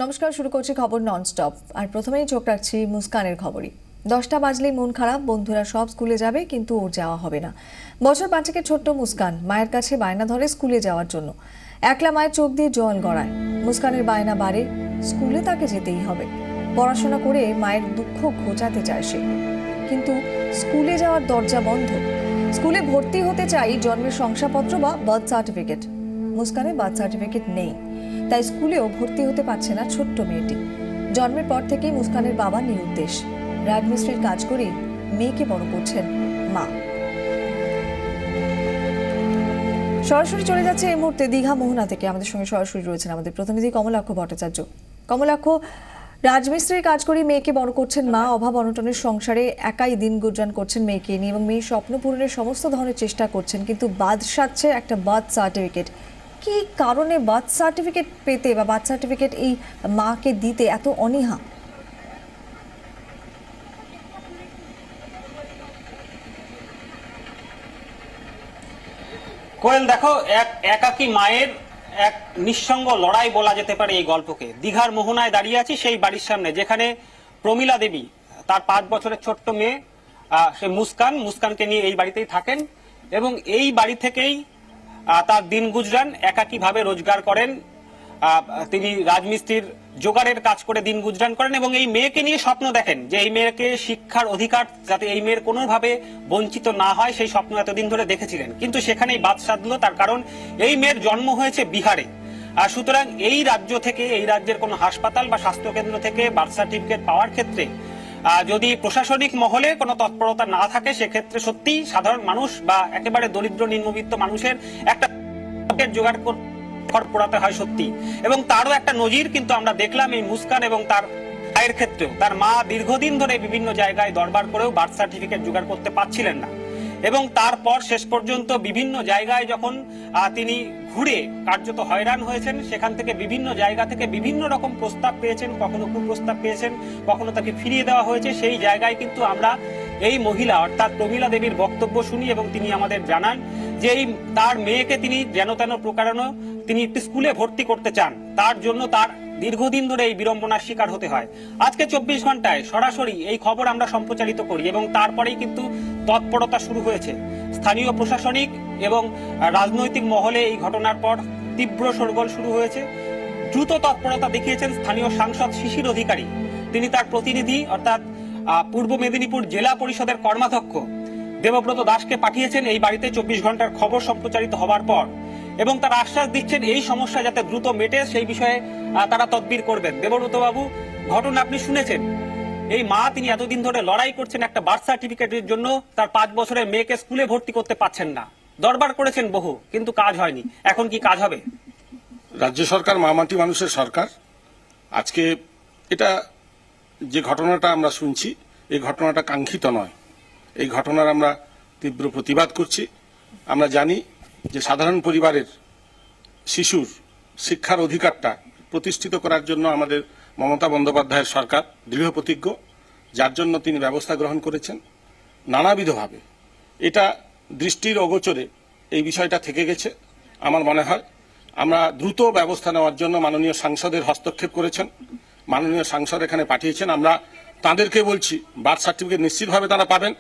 নমস্কার, শুরু করছি খবর ননস্টপ। আর প্রথমেই চোখ রাখছি মুস্কানের খবরই। 10টা বাজলেই মন খারাপ, বন্ধুরা সব স্কুলে যাবে কিন্তু ওর যাওয়া হবে না। বছর 5-এর ছোট্ট মুস্কান মায়ের কাছে বায়না ধরে স্কুলে যাওয়ার জন্য। একলা মায়ের চোখ দিয়ে জল গড়ায়। মুস্কানের বায়না বাড়ে, স্কুলে তাকে যেতেই হবে। পড়াশোনা করে মায়ের দুঃখ ঘোচাতে চায় সে, কিন্তু স্কুলে যাওয়ার দরজা বন্ধ। স্কুলে ভর্তি হতে চাই, জন্মের শংসাপত্র বা বার্থ সার্টিফিকেট। মুস্কানের বার্থ সার্টিফিকেট নেই, তাই স্কুলেও ভর্তি হতে পারছে না ছোট্ট মেয়েটি। জন্মের পর থেকেই মুস্কানের বাবা নিরুদ্দেশ। রাজমিস্ত্রির কাজ করে মেয়েকে বড় করছেন মা। সরাসরি চলে যাচ্ছে এই মুহূর্তে দীঘা মোহনা থেকে। আমাদের সঙ্গে সরাসরি রয়েছেন আমাদের প্রতিনিধি কমলাক্ষ ভট্টাচার্য। কমলাক্ষ, রাজমিস্ত্রির কাজ করে মেয়েকে বড় করছেন মা। অভাব অনটনের সংসারে একাই দিন গুজরান করছেন মেয়েকে নিয়ে এবং মেয়ের স্বপ্ন পূরণের সমস্ত ধরনের চেষ্টা করছেন, কিন্তু বাদ সাধছে একটা বার্থ সার্টিফিকেট। কি কারণে বার্থ সার্টিফিকেট পেতে বা বার্থ সার্টিফিকেট এই মাকে দিতে এত অনীহা? কোয়েল, দেখো, একাকী মায়ের এক নিঃসঙ্গ লড়াই বলা যেতে পারে এই গল্পকে। দীঘার মোহনায় দাঁড়িয়ে আছি, সেই বাড়ির সামনে যেখানে প্রমীলা দেবী, তার 5 বছরের ছোট্ট মেয়ে সে মুস্কানকে নিয়ে এই বাড়িতেই থাকেন এবং এই বাড়ি থেকেই তার দিন গুজরান, একাকী ভাবে রোজগার করেন। তিনি রাজমিস্ত্রির জোগাড়ের কাজ করে দিন গুজরান করেন এবং এই মেয়েকে নিয়ে স্বপ্ন দেখেন যে এই মেয়েকে শিক্ষার অধিকার যাতে এই মেয়ের কোনোভাবে বঞ্চিত না হয়, সেই স্বপ্ন এতদিন ধরে দেখেছিলেন। কিন্তু সেখানেই বাদ সাধলো, তার কারণ এই মেয়ের জন্ম হয়েছে বিহারে। আর সুতরাং এই রাজ্য থেকে, এই রাজ্যের কোনো হাসপাতাল বা স্বাস্থ্যকেন্দ্র থেকে বার্থ সার্টিফিকেট পাওয়ার ক্ষেত্রে যদি প্রশাসনিক মহলে কোনো তৎপরতা না থাকে, সেক্ষেত্রে সত্যি সাধারণ মানুষ বা একেবারে দরিদ্র নিম্নবিত্ত মানুষের একটা জোগাড় পোড়াতে হয় সত্যি। এবং তারও একটা নজির কিন্তু আমরা দেখলাম এই মুস্কান এবং তার মায়ের ক্ষেত্রেও। তার মা দীর্ঘদিন ধরে বিভিন্ন জায়গায় দরবার করেও বার্থ সার্টিফিকেট জোগাড় করতে পারছিলেন না এবং তারপর শেষ পর্যন্ত বিভিন্ন জায়গায় যখন তিনি ঘুরে কার্যত হয়রান হয়েছেন, সেখান থেকে বিভিন্ন জায়গা থেকে বিভিন্ন রকম প্রস্তাব পেয়েছেন, কখনো কুপ্রস্তাব পেয়েছেন, কখনো তাকে ফিরিয়ে দেওয়া হয়েছে। সেই জায়গায় কিন্তু আমরা এই মহিলা অর্থাৎ প্রমীলা দেবীর বক্তব্য শুনি এবং তিনি আমাদের জানান যে এই তার মেয়েকে তিনি যেন তেন প্রকারণ তিনি একটি স্কুলে ভর্তি করতে চান, তার জন্য তার দীর্ঘদিন ধরে এই বিড়ম্বনার শিকার হতে হয়। আজকে 24 ঘন্টায় সরাসরি এই খবর আমরা সম্প্রচারিত করি এবং তারপরেই কিন্তু তৎপরতা শুরু হয়েছে। স্থানীয় প্রশাসনিক এবং রাজনৈতিক মহলে এই ঘটনার পর তীব্র শোরগোল শুরু হয়েছে। দ্রুত তৎপরতা দেখিয়েছেন স্থানীয় সাংসদ শিশির অধিকারী। তিনি তার প্রতিনিধি অর্থাৎ পূর্ব মেদিনীপুর জেলা পরিষদের কর্মাধ্যক্ষ দেবব্রত দাসকে পাঠিয়েছেন এই বাড়িতে 24 ঘন্টার খবর সম্প্রচারিত হবার পর, এবং তারা আশ্বাস দিচ্ছেন এই সমস্যা যাতে দ্রুত মেটে সেই বিষয়ে তারা তদবির করবেন। দেবব্রত বাবু, ঘটনা আপনি শুনেছেন। এই মা তিনি এতদিন ধরে লড়াই করছেন একটা বার্থ সার্টিফিকেটের জন্য। তার 5 বছরের মেয়েকে স্কুলে ভর্তি করতে পারছেন না, দরবার করেছেন বহু, কিন্তু কাজ হয়নি। এখন কি কাজ হবে? রাজ্য সরকার মামাটি মানুষের সরকার। আজকে এটা যে ঘটনাটা আমরা শুনছি, এই ঘটনাটা কাঙ্ক্ষিত নয়। এই ঘটনার আমরা তীব্র প্রতিবাদ করছি। আমরা জানি যে সাধারণ পরিবারের শিশুর শিক্ষার অধিকারটা প্রতিষ্ঠিত করার জন্য আমাদের মমতা বন্দ্যোপাধ্যায়ের সরকার দৃঢ় প্রতিজ্ঞ, যার জন্য তিনি ব্যবস্থা গ্রহণ করেছেন নানাবিধভাবে। এটা দৃষ্টির অগোচরে এই বিষয়টা থেকে গেছে। আমার মনে হয় আমরা দ্রুত ব্যবস্থা নেওয়ার জন্য মাননীয় সাংসদের হস্তক্ষেপ করেছেন, মাননীয় সাংসদ এখানে পাঠিয়েছেন। আমরা তাদেরকে বলছি বার্থ সার্টিফিকেট নিশ্চিতভাবে তারা পাবেন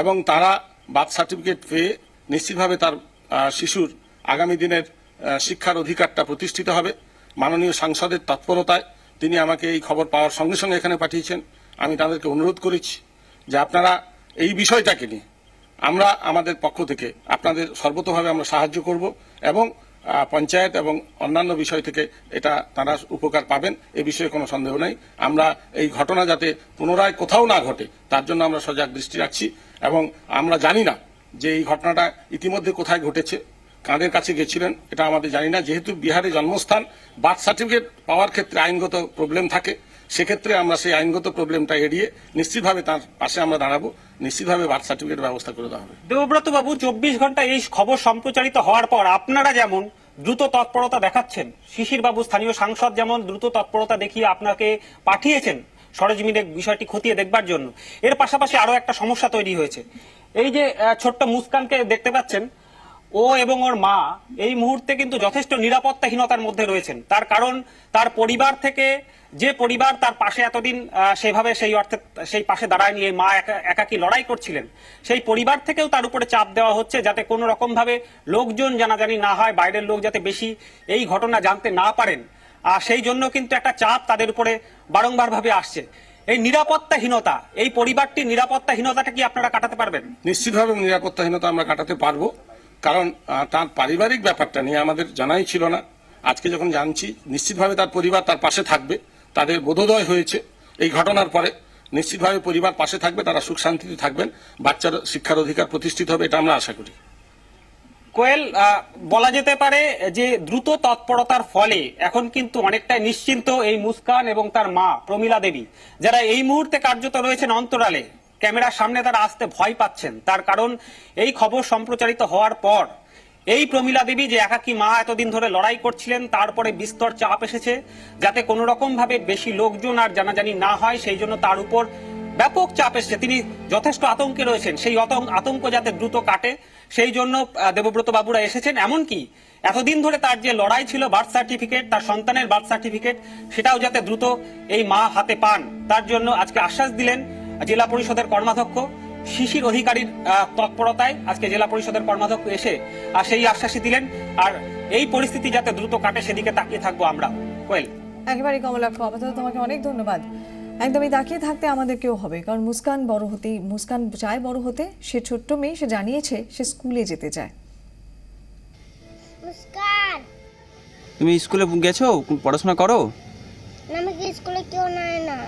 এবং তারা বার্থ সার্টিফিকেট পেয়ে নিশ্চিতভাবে তার শিশুর আগামী দিনের শিক্ষার অধিকারটা প্রতিষ্ঠিত হবে। মাননীয় সাংসদের তৎপরতায় তিনি আমাকে এই খবর পাওয়ার সঙ্গে সঙ্গে এখানে পাঠিয়েছেন। আমি তাদেরকে অনুরোধ করেছি যে আপনারা এই বিষয়টাকে নিয়ে আমরা আমাদের পক্ষ থেকে আপনাদের সর্বতোভাবে আমরা সাহায্য করব এবং পঞ্চায়েত এবং অন্যান্য বিষয় থেকে এটা তারা উপকার পাবেন, এ বিষয়ে কোনো সন্দেহ নেই। আমরা এই ঘটনা যাতে পুনরায় কোথাও না ঘটে তার জন্য আমরা সজাগ দৃষ্টি রাখছি এবং আমরা জানি না যে এই ঘটনাটা ইতিমধ্যে কোথায় ঘটেছে, কাদের কাছে গেছিলেন, এটা আমাদের জানি না। যেহেতু বিহারে জন্মস্থান, বার্থ সার্টিফিকেট পাওয়ার ক্ষেত্রে আইনগত প্রবলেম থাকে, সেক্ষেত্রে আমরা সেই আইনগত প্রবলেমটা এড়িয়ে নিশ্চিতভাবে তার পাশে আমরা দাঁড়াবো, নিশ্চিতভাবে বার্থ সার্টিফিকেট ব্যবস্থা করে দেওয়া হবে। দেবব্রত বাবু, 24 ঘন্টা এই খবর সম্প্রচারিত হওয়ার পর আপনারা যেমন দ্রুত তৎপরতা দেখাচ্ছেন, শিশির বাবু স্থানীয় সাংসদ যেমন দ্রুত তৎপরতা দেখিয়ে আপনাকে পাঠিয়েছেন সরেজমিনে বিষয়টি খতিয়ে দেখবার জন্য, এর পাশাপাশি আরো একটা সমস্যা তৈরি হয়েছে। এই যে ছোট্ট মুস্কানকে দেখতে পাচ্ছেন, ও এবং ওর মা এই মুহূর্তে কিন্তু যথেষ্ট নিরাপত্তাহীনতার মধ্যে রয়েছেন। তার কারণ তার পরিবার থেকে, যে পরিবার তার পাশে এতদিন সেভাবে সেই অর্থে সেই পাশে দাঁড়ায় নিয়ে মা একাকী লড়াই করছিলেন, সেই পরিবার থেকেও তার উপরে চাপ দেওয়া হচ্ছে যাতে কোনো রকম ভাবে লোকজন জানাজানি না হয়, বাইরের লোক যাতে বেশি এই ঘটনা জানতে না পারেন। আর সেই জন্য কিন্তু একটা চাপ তাদের উপরে বারংবার ভাবে আসছে। এই নিরাপত্তাহীনতা, এই পরিবারটির নিরাপত্তাহীনতাটা কি আপনারা কাটাতে পারবেন? নিশ্চিতভাবে নিরাপত্তাহীনতা আমরা কাটাতে পারবো, কারণ তার পারিবারিক ব্যাপারটা নিয়ে আমাদের জানাই ছিল না। আজকে যখন জানছি, নিশ্চিতভাবে তার পরিবার তার পাশে থাকবে। তাদের বোধোদয় হয়েছে এই ঘটনার পরে, নিশ্চিতভাবে পরিবার পাশে থাকবে, তারা সুখ শান্তিতে থাকবেন, বাচ্চার শিক্ষার অধিকার প্রতিষ্ঠিত হবে, এটা আমরা আশা করি। কোয়েল, বলা যেতে পারে যে দ্রুত তৎপরতার ফলে এখন কিন্তু অনেকটাই নিশ্চিন্ত এই মুস্কান এবং তার মা প্রমীলা দেবী, যারা এই মুহূর্তে কার্যত রয়েছেন অন্তরালে, ক্যামেরার সামনে তারা আসতে ভয় পাচ্ছেন। তার কারণ এই খবর সম্প্রচারিত হওয়ার পর এই প্রমীলা দেবী যে একাকী মা এতদিন ধরে লড়াই করছিলেন, তারপরে বিস্তর চাপ এসেছে যাতে কোনো রকম ভাবে বেশি লোকজন আর জানাজানি না হয়, সেই জন্য তার উপর ব্যাপক চাপ এসেছে। তিনি যথেষ্ট আতঙ্কে রয়েছেন, সেই আতঙ্ক যাতে দ্রুত কাটে সেই জন্য দেবব্রত বাবুরা এসেছেন। এমনকি এতদিন ধরে তার যে লড়াই ছিল বার্থ সার্টিফিকেট, তার সন্তানের বার্থ সার্টিফিকেট, সেটাও যাতে দ্রুত এই মা হাতে পান, তার জন্য আজকে আশ্বাস দিলেন জেলা পরিষদের কর্মাধ্যক্ষ শিশির অধিকারীর তৎপরতায়। আজকে জেলা পরিষদের কর্মাধ্যক্ষ এসে সেই আশ্বাসই দিলেন। আর এই পরিস্থিতি যাতে দ্রুত কাটে সেদিকে তাকিয়ে থাকবো আমরা। কোয়েল, একেবারে কমলাক্ষ, আপাতত তোমাকে অনেক ধন্যবাদ। একদমই তাকিয়ে থাকতে আমাদেরকেও হবে, কারণ মুস্কান চায় বড় হতে। সে ছোট্ট মেয়ে, সে জানিয়েছে সে স্কুলে যেতে চায়। মুস্কান, তুমি স্কুলে গেছো, পড়াশোনা করো? না, আমাকে স্কুলে কেউ নেয় না।